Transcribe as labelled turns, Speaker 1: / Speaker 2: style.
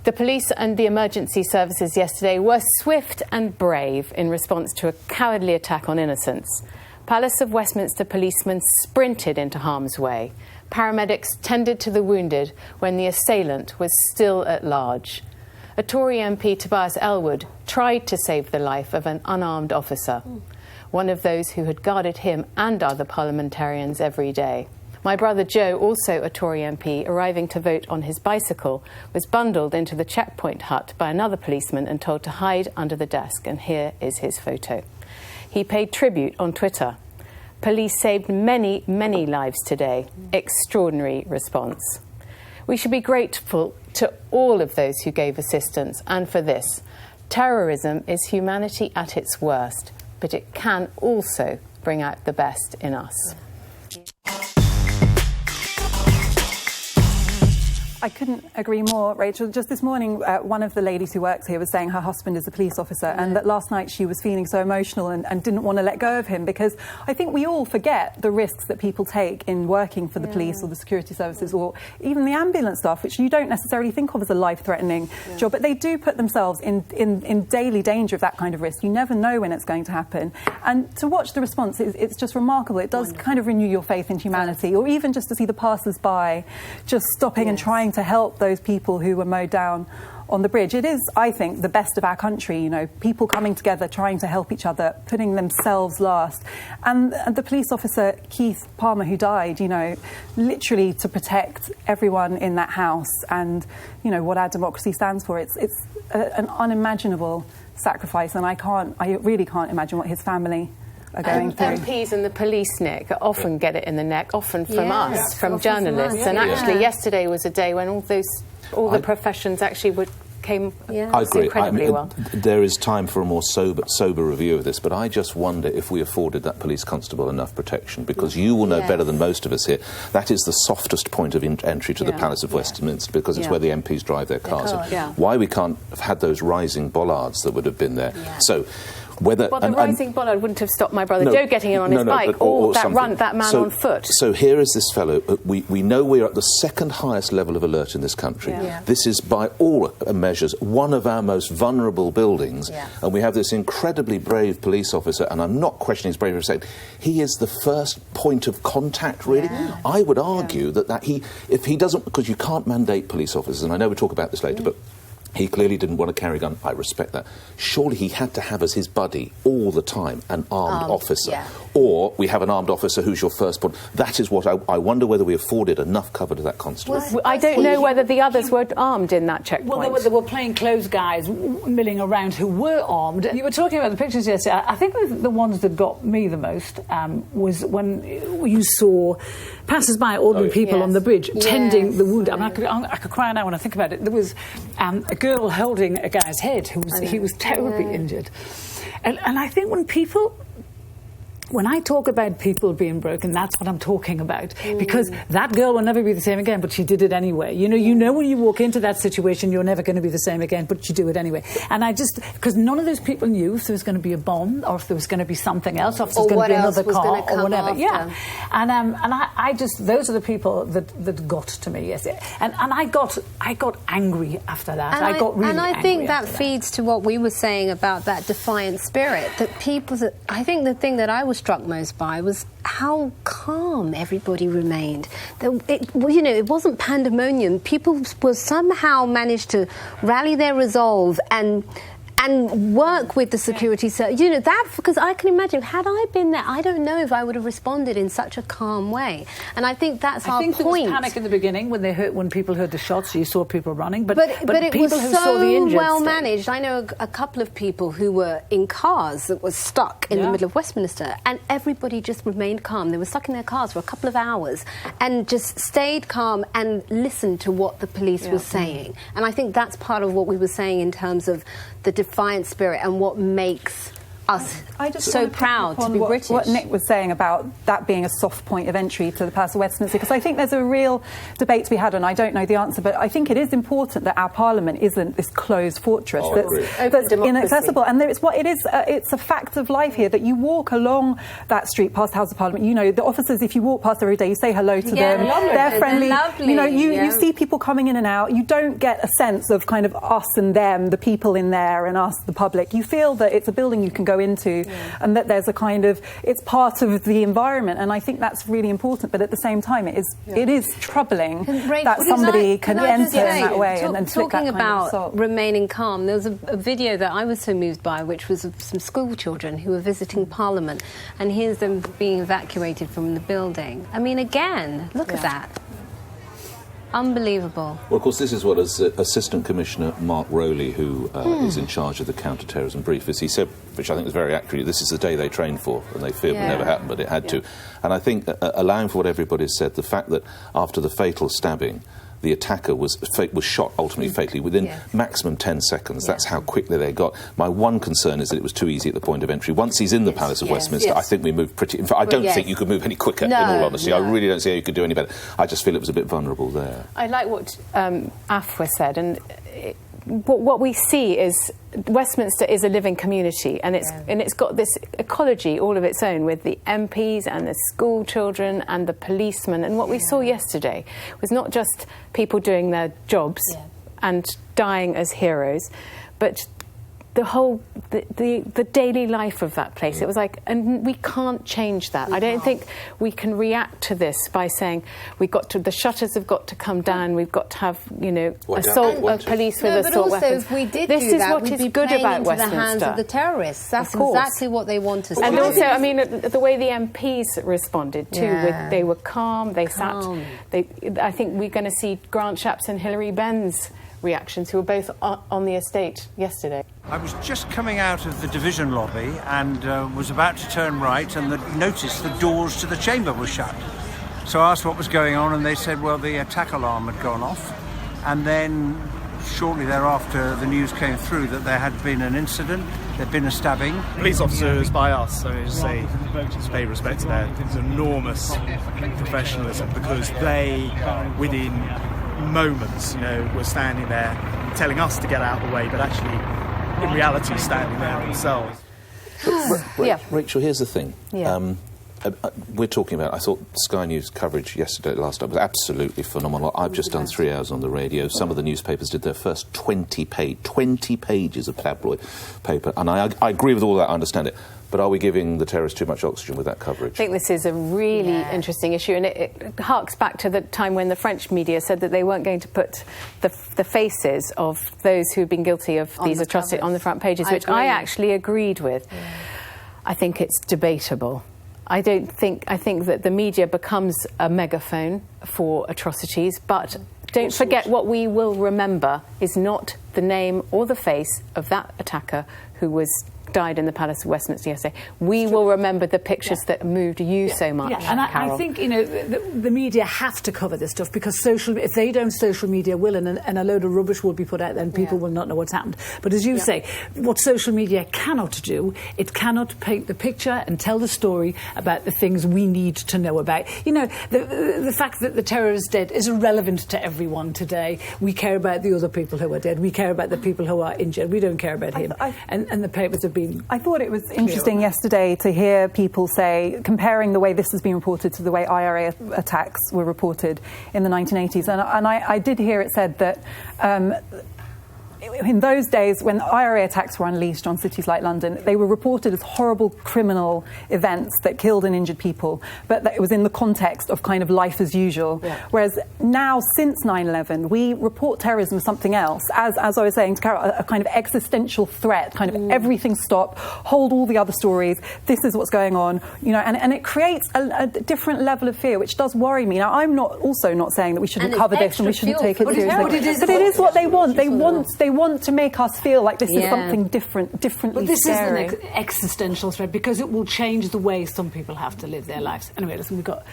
Speaker 1: The police and the emergency services yesterday were swift and brave in response to a cowardly attack on innocents. Palace of Westminster policemen sprinted into harm's way. Paramedics tended to the wounded when the assailant was still at large. A Tory MP, Tobias Ellwood, tried to save the life of an unarmed officer, one of those who had guarded him and other parliamentarians every day. My brother Joe, also a Tory MP, arriving to vote on his bicycle, was bundled into the checkpoint hut by another policeman and told to hide under the desk, and here is his photo. He paid tribute on Twitter. Police saved many, many lives today. Extraordinary response. We should be grateful to all of those who gave assistance, and for this. Terrorism is humanity at its worst, but it can also bring out the best in us.
Speaker 2: I couldn't agree more, Rachel. Just this morning, one of the ladies who works here was saying her husband is a police officer, and that last night she was feeling so emotional and didn't want to let go of him, because I think we all forget the risks that people take in working for the police or the security services or even the ambulance staff, which you don't necessarily think of as a life-threatening job, but they do put themselves in daily danger of that kind of risk. You never know when it's going to happen. And to watch the response, it's just remarkable. It does kind of renew your faith in humanity, or even just to see the passers-by just stopping and trying to help those people who were mowed down on the bridge. It is, I think, the best of our country, you know, people coming together, trying to help each other, putting themselves last. And the police officer, Keith Palmer, who died, you know, literally to protect everyone in that house and, you know, what our democracy stands for. It's an unimaginable sacrifice, and I really can't imagine what his family are going through.
Speaker 1: MPs and the police, Nick, often get it in the neck, often from us, from journalists. And actually, yesterday was a day when all the professions actually came incredibly well.
Speaker 3: There is time for a more sober review of this, but I just wonder if we afforded that police constable enough protection, because you will know better than most of us here, that is the softest point of entry to the Palace of Westminster, because it's where the MPs drive their cars. Why we can't have had those rising bollards that would have been there. So the
Speaker 1: rising bollard wouldn't have stopped my brother Joe getting in on his bike, or that man on foot.
Speaker 3: So here is this fellow. We know we're at the second highest level of alert in this country. This is, by all measures, one of our most vulnerable buildings, and we have this incredibly brave police officer, and I'm not questioning his bravery for a second. He is the first point of contact, really. I would argue that if he doesn't, because you can't mandate police officers, and I know we'll talk about this later, but he clearly didn't want to carry a gun. I respect that. Surely he had to have as his buddy all the time an armed officer. Or we have an armed officer who's your first point. That is what I wonder whether we afforded enough cover to that constable.
Speaker 1: Well, I don't know whether the others were armed in that checkpoint.
Speaker 4: Well, there were plainclothes guys milling around who were armed. You were talking about the pictures yesterday. I think the ones that got me the most was when you saw passers-by, ordinary people on the bridge tending the wounded. I mean, I could cry now when I think about it. There was a girl holding a guy's head he was terribly injured. And I think when I talk about people being broken, that's what I'm talking about. Because that girl will never be the same again, but she did it anyway. You know when you walk into that situation, you're never going to be the same again, but you do it anyway. And because none of those people knew if there was going to be a bomb, or if there was going to be something else, or if there was going to be another car, or whatever.
Speaker 5: After.
Speaker 4: And I just, those are the people that got to me, yes. And I got angry after that.
Speaker 5: And
Speaker 4: I got really
Speaker 5: angry. And I think that feeds to what we were saying about that defiant spirit, I think the thing that I was struck most by was how calm everybody remained. It wasn't pandemonium. People were somehow managed to rally their resolve and work with the security service. You know, that, because I can imagine, had I been there, I don't know if I would have responded in such a calm way. And I think that's our point.
Speaker 4: There was panic in the beginning when people heard the shots, you saw people running, but
Speaker 5: it
Speaker 4: people
Speaker 5: was
Speaker 4: who saw the injured
Speaker 5: well managed. I know a couple of people who were in cars that were stuck in the middle of Westminster, and everybody just remained calm. They were stuck in their cars for a couple of hours and just stayed calm and listened to what the police was saying. And I think that's part of what we were saying in terms of the defiant spirit and what makes us
Speaker 2: I just
Speaker 5: so
Speaker 2: want to pick
Speaker 5: proud
Speaker 2: up
Speaker 5: to
Speaker 2: on
Speaker 5: be British.
Speaker 2: What Nick was saying about that being a soft point of entry to the Palace of Westminster, because I think there's a real debate to be had, and I don't know the answer, but I think it is important that our Parliament isn't this closed fortress that's inaccessible. And it's a fact of life here that you walk along that street past House of Parliament. You know, the officers, if you walk past every day, you say hello to them.
Speaker 5: Lovely.
Speaker 2: They're friendly.
Speaker 5: Lovely.
Speaker 2: You know, you see people coming in and out. You don't get a sense of kind of us and them, the people in there, and us, the public. You feel that it's a building you can go into, and that there's a kind of, it's part of the environment, and I think that's really important. But at the same time, it is troubling that somebody can enter in that way and inflict that kind of assault.
Speaker 5: Talking about remaining calm, there was a video that I was so moved by, which was of some school children who were visiting Parliament, and here's them being evacuated from the building. I mean, again, look at that. Unbelievable.
Speaker 3: Well, of course, this is what Assistant Commissioner Mark Rowley, who is in charge of the counter-terrorism brief, as he said, which I think is very accurate, this is the day they trained for, and they feared would never happen, but it had to. And I think, allowing for what everybody said, the fact that after the fatal stabbing, the attacker was shot ultimately fatally within maximum 10 seconds. That's how quickly they got. My one concern is that it was too easy at the point of entry. Once he's in the Palace of Westminster, I think we moved pretty... In fact, I don't think you could move any quicker, in all honesty. I really don't see how you could do any better. I just feel it was a bit vulnerable there.
Speaker 1: I like what Afua said, and what we see is Westminster is a living community, and it's got this ecology all of its own, with the MPs and the school children and the policemen. And what we saw yesterday was not just people doing their jobs and dying as heroes, but the whole the daily life of that place. It was like, and we can't change that. I don't think we can react to this by saying the shutters have got to come down. We've got to have, you know, assault of police with assault weapons.
Speaker 5: If we did
Speaker 1: this
Speaker 5: do
Speaker 1: is
Speaker 5: that,
Speaker 1: what
Speaker 5: we'd
Speaker 1: is
Speaker 5: be
Speaker 1: good about
Speaker 5: into
Speaker 1: Westminster.
Speaker 5: the hands of the terrorists. That's exactly what they want us to do.
Speaker 1: And also, I mean, the way the MPs responded too, they were calm. They sat. I think we're going to see Grant Shapps and Hilary Benn's reactions, who were both on the estate yesterday.
Speaker 6: I was just coming out of the division lobby and was about to turn right, and noticed the doors to the chamber were shut. So I asked what was going on, and they said, well, the attack alarm had gone off. And then shortly thereafter, the news came through that there had been an incident, there'd been a stabbing.
Speaker 7: Police officers by us, so just say, pay respect to their enormous professionalism, because they, within moments, you know, were standing there telling us to get out of the way, but actually, in reality, standing there themselves.
Speaker 3: Rachel, here's the thing. We're talking about, I thought Sky News coverage last night was absolutely phenomenal. I've just done 3 hours on the radio. Some of the newspapers did their first 20 pages of tabloid paper, and I agree with all that, I understand it. But are we giving the terrorists too much oxygen with that coverage?
Speaker 1: I think this is a really interesting issue, and it harks back to the time when the French media said that they weren't going to put the faces of those who've been guilty of these atrocities on the front pages, which I actually agreed with. I think it's debatable. I think that the media becomes a megaphone for atrocities, but don't forget, what we will remember is not the name or the face of that attacker who died in the Palace of Westminster yesterday. We will remember the pictures that moved you so much,
Speaker 4: and I think, you know, the media have to cover this stuff, because if they don't, social media will, and a load of rubbish will be put out there, and people will not know what's happened. But as you say, what social media cannot do, it cannot paint the picture and tell the story about the things we need to know about. You know, the fact that the terror is dead is irrelevant to everyone today. We care about the other people who are dead. We care about the people who are injured. We don't care about him. And the papers have been...
Speaker 2: I thought it was interesting yesterday to hear people say, comparing the way this has been reported to the way IRA attacks were reported in the 1980s. And I did hear it said that in those days, when IRA attacks were unleashed on cities like London, they were reported as horrible criminal events that killed and injured people, but that it was in the context of kind of life as usual. Whereas now, since 9/11, we report terrorism as something else, as I was saying to Carol, a kind of existential threat, kind of everything stop, hold all the other stories, this is what's going on, you know, and it creates a different level of fear, which does worry me. Now, I'm also not saying that we shouldn't cover this and we shouldn't take it seriously, but it is what they want. They want to make us feel like this is something differently
Speaker 4: But this
Speaker 2: scary.
Speaker 4: is an existential threat, because it will change the way some people have to live their lives. Anyway, listen, we've got...